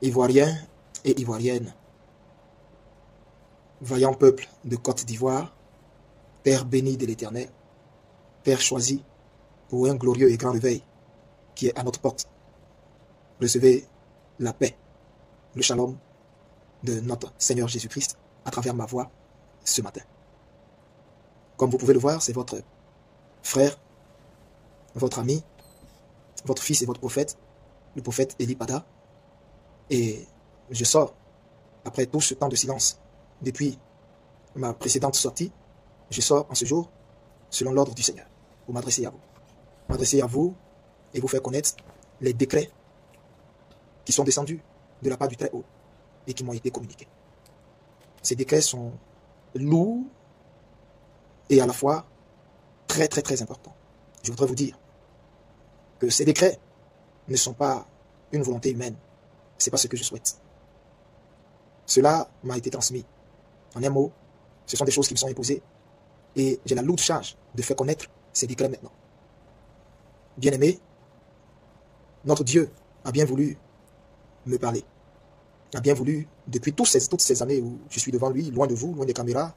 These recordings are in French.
Ivoiriens et Ivoiriennes, vaillant peuple de Côte d'Ivoire, Père béni de l'Éternel, Père choisi pour un glorieux et grand réveil qui est à notre porte, recevez la paix, le shalom de notre Seigneur Jésus-Christ à travers ma voix ce matin. Comme vous pouvez le voir, c'est votre frère, votre ami, votre fils et votre prophète, le prophète Eli Pada. Et je sors, après tout ce temps de silence, depuis ma précédente sortie, je sors en ce jour, selon l'ordre du Seigneur, pour m'adresser à vous. M'adresser à vous et vous faire connaître les décrets qui sont descendus de la part du Très-Haut et qui m'ont été communiqués. Ces décrets sont lourds et à la fois très très très importants. Je voudrais vous dire que ces décrets ne sont pas une volonté humaine. Ce n'est pas ce que je souhaite. Cela m'a été transmis. En un mot, ce sont des choses qui me sont imposées et j'ai la lourde charge de faire connaître ces décrets maintenant. Bien-aimé, notre Dieu a bien voulu me parler. A bien voulu, depuis toutes ces années où je suis devant lui, loin de vous, loin des caméras,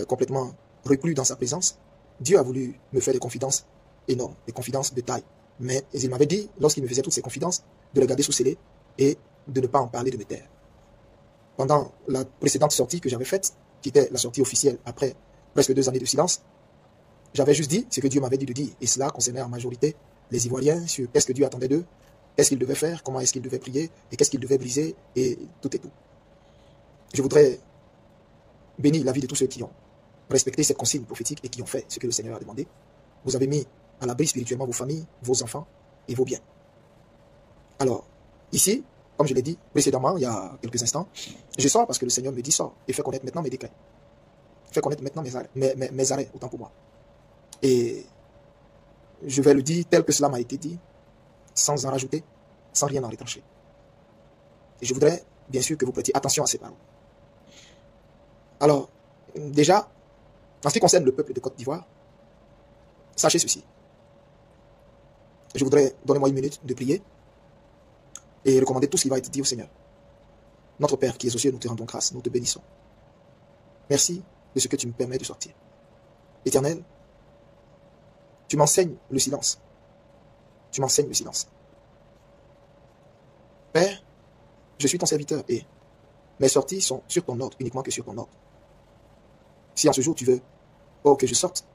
complètement reclus dans sa présence, Dieu a voulu me faire des confidences énormes, des confidences de taille. Mais il m'avait dit, lorsqu'il me faisait toutes ces confidences, de les garder sous scellé et de ne pas en parler, de me taire. Pendant la précédente sortie que j'avais faite, qui était la sortie officielle après presque 2 années de silence, j'avais juste dit ce que Dieu m'avait dit de dire. Et cela concernait en majorité les Ivoiriens sur qu'est-ce que Dieu attendait d'eux, qu'est-ce qu'ils devaient faire, comment est-ce qu'ils devaient prier, et qu'est-ce qu'ils devaient briser, et tout et tout. Je voudrais bénir la vie de tous ceux qui ont respecté cette consigne prophétique et qui ont fait ce que le Seigneur a demandé. Vous avez mis à l'abri spirituellement vos familles, vos enfants et vos biens. Alors, ici, comme je l'ai dit précédemment, il y a quelques instants, je sors parce que le Seigneur me dit sors et fais connaître maintenant mes décrets. Fais connaître maintenant mes arrêts, autant pour moi. Et je vais le dire tel que cela m'a été dit, sans en rajouter, sans rien en retrancher. Et je voudrais, bien sûr, que vous prêtiez attention à ces paroles. Alors, déjà, en ce qui concerne le peuple de Côte d'Ivoire, sachez ceci. Je voudrais, donnez-moi 1 minute de prier et recommander tout ce qui va être dit au Seigneur. Notre Père qui es aux cieux, nous te rendons grâce, nous te bénissons. Merci de ce que tu me permets de sortir. Éternel, tu m'enseignes le silence. Tu m'enseignes le silence. Père, je suis ton serviteur et mes sorties sont sur ton ordre, uniquement que sur ton ordre. Si en ce jour tu veux, oh, que je sorte,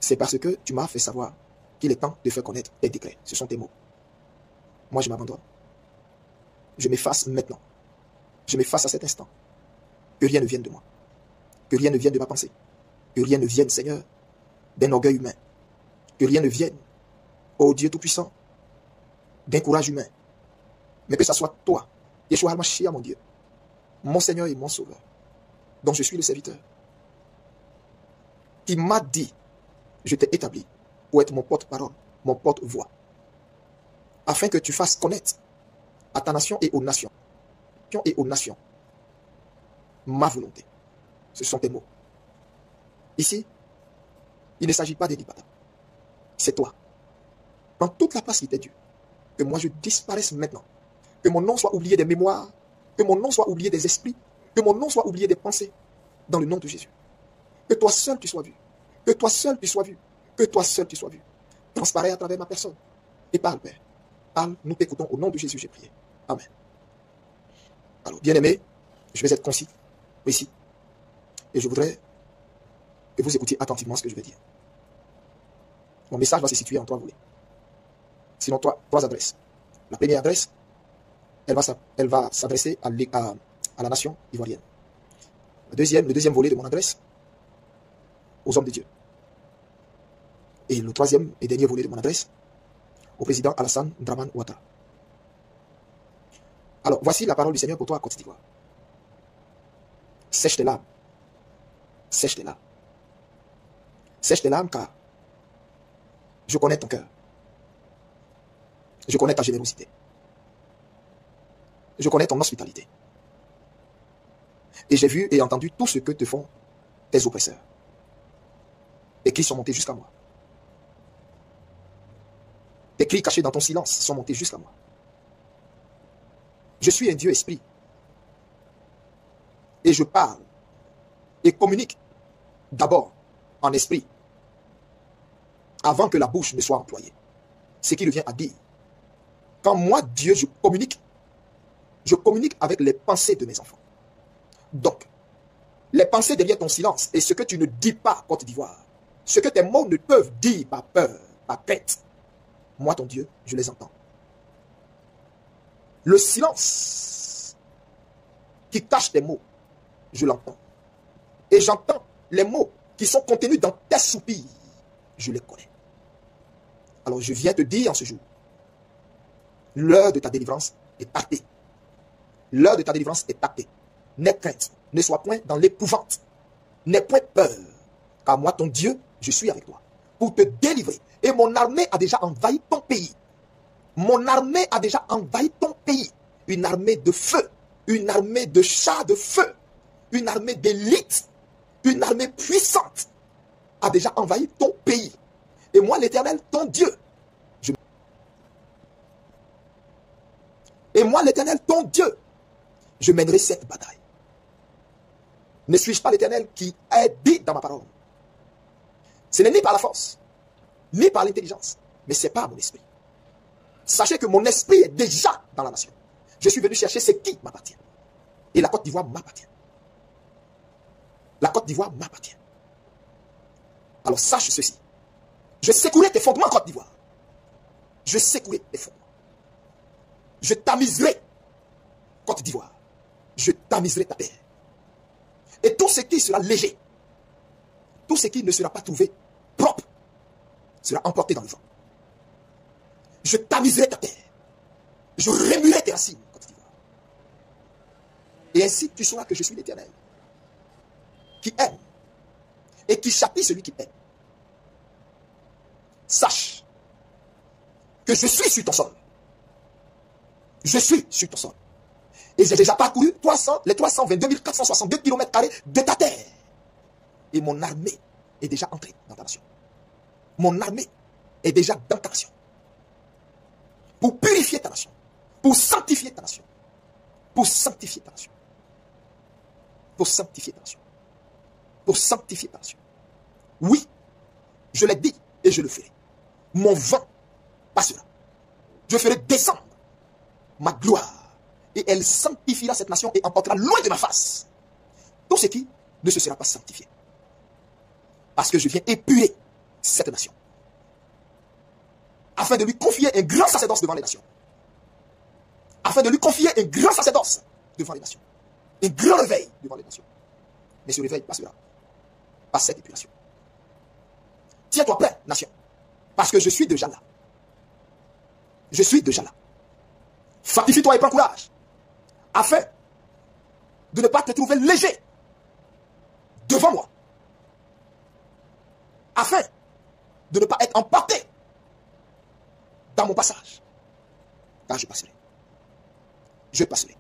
c'est parce que tu m'as fait savoir qu'il est temps de faire connaître tes décrets. Ce sont tes mots. Moi, je m'abandonne. Je m'efface maintenant. Je m'efface à cet instant. Que rien ne vienne de moi. Que rien ne vienne de ma pensée. Que rien ne vienne, Seigneur, d'un orgueil humain. Que rien ne vienne, ô Dieu Tout-Puissant, d'un courage humain. Mais que ce soit toi, Yeshua HaMashiach, mon Dieu, mon Seigneur et mon Sauveur, dont je suis le serviteur, qui m'a dit, je t'ai établi pour être mon porte-parole, mon porte-voix, afin que tu fasses connaître à ta nation et aux nations, ma volonté. Ce sont tes mots. Ici, il ne s'agit pas d'Eli Pada. C'est toi. Dans toute la place qui t'est due, que moi je disparaisse maintenant, que mon nom soit oublié des mémoires, que mon nom soit oublié des esprits, que mon nom soit oublié des pensées, dans le nom de Jésus. Que toi seul tu sois vu, que toi seul tu sois vu, que toi seul tu sois vu. Transparaît à travers ma personne. Et parle, Père. Parle, nous t'écoutons au nom de Jésus, j'ai prié. Amen. Alors, bien-aimés, je vais être concis, précis, et je voudrais que vous écoutiez attentivement ce que je vais dire. Mon message va se situer en 3 volets. Sinon, 3 adresses. La première adresse, elle va s'adresser à la nation ivoirienne. Le deuxième volet de mon adresse, aux hommes de Dieu. Et le 3e et dernier volet de mon adresse, au président Alassane Dramane Ouattara. Alors, voici la parole du Seigneur pour toi à Côte d'Ivoire. Sèche tes larmes. Sèche tes larmes. Sèche tes larmes car je connais ton cœur. Je connais ta générosité. Je connais ton hospitalité. Et j'ai vu et entendu tout ce que te font tes oppresseurs. Tes cris sont montés jusqu'à moi. Tes cris cachés dans ton silence sont montés jusqu'à moi. Je suis un Dieu esprit. Et je parle et communique d'abord en esprit avant que la bouche ne soit employée. Ce qui revient à dire, quand moi, Dieu, je communique avec les pensées de mes enfants. Donc, les pensées derrière ton silence et ce que tu ne dis pas, Côte d'Ivoire, ce que tes mots ne peuvent dire par peur, par crainte, moi, ton Dieu, je les entends. Le silence qui cache tes mots, je l'entends. Et j'entends les mots qui sont contenus dans tes soupirs, je les connais. Alors je viens te dire en ce jour, l'heure de ta délivrance est actée. L'heure de ta délivrance est actée. N'aie crainte, ne sois point dans l'épouvante, n'aie point peur, car moi, ton Dieu, je suis avec toi pour te délivrer. Et mon armée a déjà envahi ton pays. Mon armée a déjà envahi ton pays. Une armée de feu, une armée de chars de feu, une armée d'élite, une armée puissante a déjà envahi ton pays. Et moi, l'Éternel, ton Dieu, et moi, l'Éternel, ton Dieu, je mènerai cette bataille. Ne suis-je pas l'Éternel qui est dit dans ma parole? Ce n'est ni par la force, ni par l'intelligence, mais c'est par mon esprit. Sachez que mon esprit est déjà dans la nation. Je suis venu chercher ce qui m'appartient. Et la Côte d'Ivoire m'appartient. La Côte d'Ivoire m'appartient. Alors sache ceci. Je secouerai tes fondements, Côte d'Ivoire. Je secouerai tes fondements. Je tamiserai, Côte d'Ivoire. Je tamiserai ta terre. Et tout ce qui sera léger, tout ce qui ne sera pas trouvé propre, sera emporté dans le vent. Je tamiserai ta terre. Je remuerai tes racines, Côte d'Ivoire. Et ainsi tu sauras que je suis l'Éternel, qui aime et qui châtie celui qui aime. Sache que je suis sur ton sol. Je suis sur ton sol. Et j'ai déjà parcouru les 322 462 km² de ta terre. Et mon armée est déjà entrée dans ta nation. Mon armée est déjà dans ta nation. Pour purifier ta nation. Pour sanctifier ta nation. Pour sanctifier ta nation. Pour sanctifier ta nation. Pour sanctifier ta nation. Oui, je l'ai dit et je le ferai. Mon vent passera. Je ferai descendre ma gloire. Et elle sanctifiera cette nation et emportera loin de ma face tout ce qui ne se sera pas sanctifié. Parce que je viens épurer cette nation. Afin de lui confier un grand sacerdoce devant les nations. Afin de lui confier un grand sacerdoce devant les nations. Un grand réveil devant les nations. Mais ce réveil passera par cette épuration. Tiens-toi prêt, nation. Parce que je suis déjà là. Je suis déjà là. Fortifie-toi et prends courage. Afin de ne pas te trouver léger devant moi. Afin de ne pas être emporté dans mon passage. Car je passerai. Je passerai.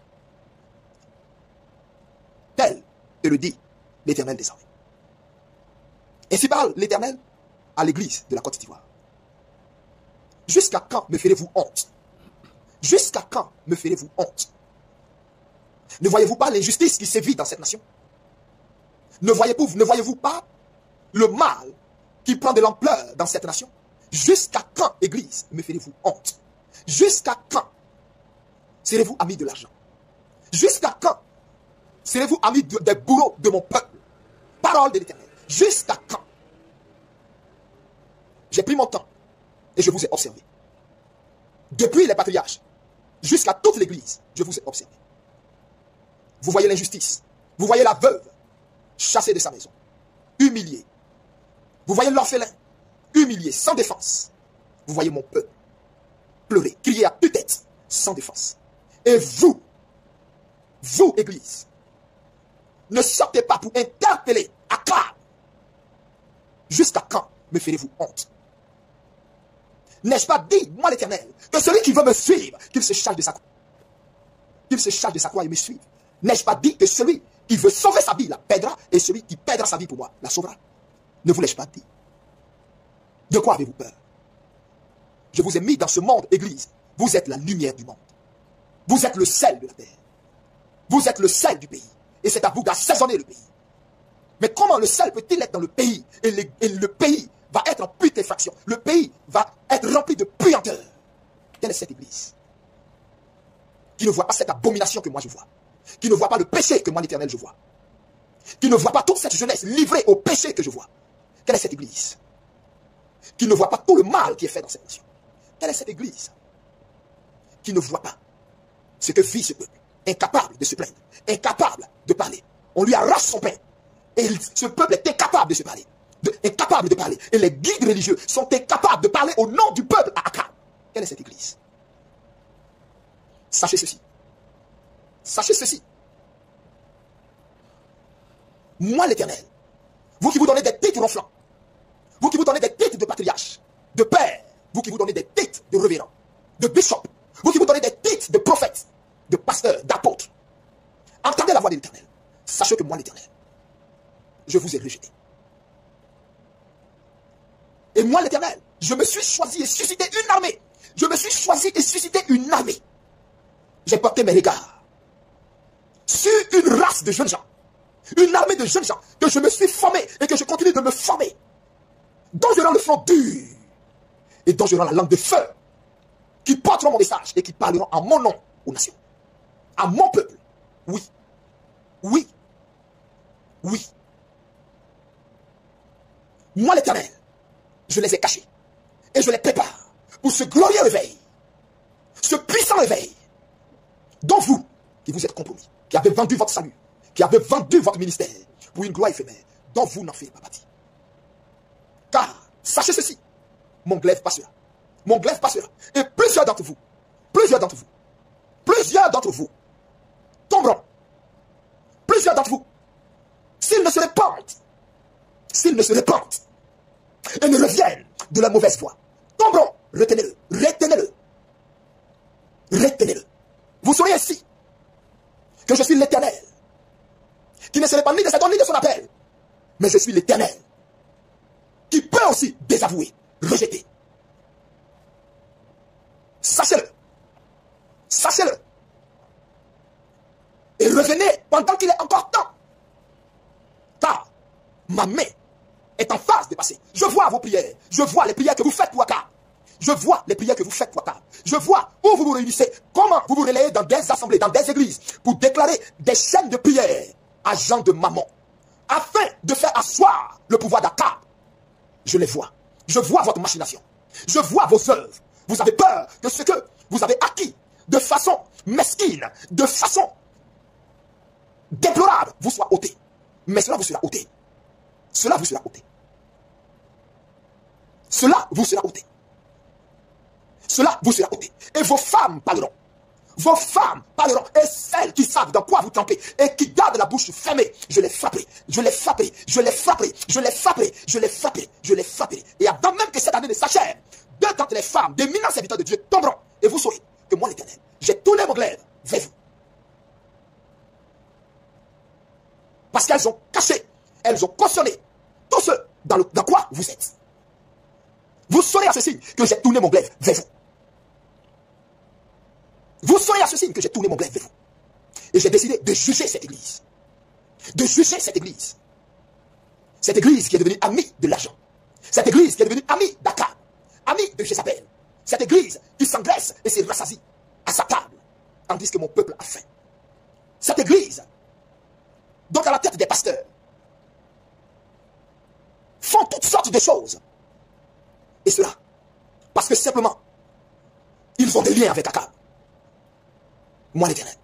Tel te le dit l'Éternel des armées. Ainsi parle l'Éternel à l'église de la Côte d'Ivoire. Jusqu'à quand me ferez-vous honte? Jusqu'à quand me ferez-vous honte? Ne voyez-vous pas l'injustice qui sévit dans cette nation? Ne voyez-vous pas le mal qui prend de l'ampleur dans cette nation? Jusqu'à quand, Église, me ferez-vous honte? Jusqu'à quand serez-vous amis de l'argent? Jusqu'à quand serez-vous amis des bourreaux de mon peuple? Parole de l'Éternel. Jusqu'à quand? J'ai pris mon temps et je vous ai observé. Depuis les patriarches jusqu'à toute l'Église, je vous ai observé. Vous voyez l'injustice. Vous voyez la veuve chassée de sa maison, humiliée. Vous voyez l'orphelin humilié, sans défense. Vous voyez mon peuple pleurer, crier à tue-tête, sans défense. Et vous, Église, ne sortez pas pour interpeller, acclamer. Jusqu'à quand me ferez-vous honte? N'ai-je pas dit, moi l'Éternel, que celui qui veut me suivre, qu'il se charge de sa croix. Qu'il se charge de sa croix et me suive. N'ai-je pas dit que celui qui veut sauver sa vie la perdra, et celui qui perdra sa vie pour moi la sauvera? Ne vous l'ai-je pas dit? De quoi avez-vous peur? Je vous ai mis dans ce monde, Église. Vous êtes la lumière du monde. Vous êtes le sel de la terre. Vous êtes le sel du pays. Et c'est à vous d'assaisonner le pays. Mais comment le sel peut-il être dans le pays et le pays va être en putréfaction? Le pays va être rempli de puanteur. Quelle est cette église qui ne voit pas cette abomination que moi je vois? Qui ne voit pas le péché que moi l'Éternel je vois? Qui ne voit pas toute cette jeunesse livrée au péché que je vois? Quelle est cette église qui ne voit pas tout le mal qui est fait dans cette nation? Quelle est cette église qui ne voit pas ce que vit ce peuple, incapable de se plaindre, incapable de parler? On lui arrache son pain. Et ce peuple est incapable de se parler, incapable de parler. Et les guides religieux sont incapables de parler au nom du peuple à Akab. Quelle est cette église? Sachez ceci. Sachez ceci. Moi l'Éternel, vous qui vous donnez des titres ronflants, vous qui vous donnez des titres de patriarche, de père, vous qui vous donnez des titres de révérend, de bishop, vous qui vous donnez des titres de prophète, de pasteur, d'apôtre, entendez la voix de l'Éternel. Sachez que moi l'Éternel, je vous ai rejeté. Et moi l'Éternel, je me suis choisi et suscité une armée. Je me suis choisi et suscité une armée. J'ai porté mes regards sur une race de jeunes gens, une armée de jeunes gens que je me suis formé et que je continue de me former, dont je rends le front dur et dont je rends la langue de feu, qui porteront mon message et qui parleront en mon nom aux nations, à mon peuple. Oui, oui, oui. Moi l'Éternel, je les ai cachés et je les prépare pour ce glorieux réveil, ce puissant réveil, dont vous, qui vous êtes compromis, qui avez vendu votre salut, qui avez vendu votre ministère pour une gloire éphémère, dont vous n'en faites pas partie. Car, sachez ceci, mon glaive passera, mon glaive passera, et plusieurs d'entre vous tomberont, plusieurs d'entre vous, s'ils ne se répandent, et ne reviennent de la mauvaise voie, tomberont, retenez-le, retenez-le, retenez-le. Vous saurez ainsi que je suis l'Éternel, qui ne se répand ni de ses dons ni de son appel, mais je suis l'Éternel, qui peut aussi désavouer, rejeter. Sachez-le, sachez-le, et revenez pendant qu'il est encore temps, car ma main est en phase de passer. Je vois vos prières, je vois les prières que vous faites pour Akab. Je vois les prières que vous faites pour Akab. Je vois où vous vous réunissez, comment vous vous relayez dans des assemblées, dans des églises, pour déclarer des chaînes de prières à Jean de Mammon, afin de faire asseoir le pouvoir d'Akab. Je les vois. Je vois votre machination. Je vois vos œuvres. Vous avez peur que ce que vous avez acquis de façon mesquine, de façon déplorable, vous soit ôté. Mais cela vous sera ôté. Cela vous sera ôté. Cela vous sera ôté. Cela vous sera ôté. Et vos femmes parleront. Vos femmes parleront. Et celles qui savent dans quoi vous trempez et qui gardent la bouche fermée, je les frapperai. Je les frapperai. Je les frapperai. Je les frapperai. Je les frapperai. Je les frapperai. Et avant même que cette année ne s'achève, deux d'entre les femmes, d'éminents serviteurs de Dieu, tomberont. Et vous saurez que moi l'Éternel, j'ai tourné mon glaive vers vous. Parce qu'elles ont caché, elles ont cautionné tout ce dans quoi vous êtes. Vous saurez à ce signe que j'ai tourné mon glaive vers vous. Vous saurez à ce signe que j'ai tourné mon glaive vers vous. Et j'ai décidé de juger cette église. De juger cette église. Cette église qui est devenue amie de l'argent. Cette église qui est devenue amie d'Akab. Amie de Jézabel. Cette église qui s'engraisse et se rassasie à sa table. Tandis que mon peuple a faim. Cette église, donc à la tête des pasteurs, font toutes sortes de choses. Et cela, parce que simplement, ils ont des liens avec Akab. Moi l'Éternel,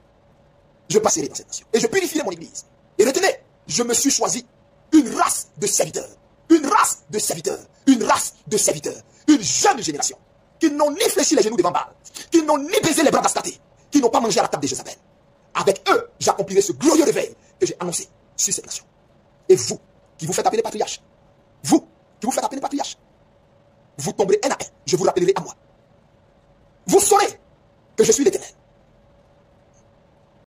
je passerai dans cette nation. Et je purifierai mon église. Et retenez, je me suis choisi une race de serviteurs. Une race de serviteurs. Une race de serviteurs. Une jeune génération. Qui n'ont ni fléchi les genoux devant Baal. Qui n'ont ni baisé les bras d'Astarté. Qui n'ont pas mangé à la table de Jézabel. Avec eux, j'accomplirai ce glorieux réveil que j'ai annoncé sur cette nation. Et vous, qui vous faites appeler patriarche, vous, qui vous faites appeler patriarche, vous tomberez un à un, je vous rappellerai à moi. Vous saurez que je suis l'Éternel.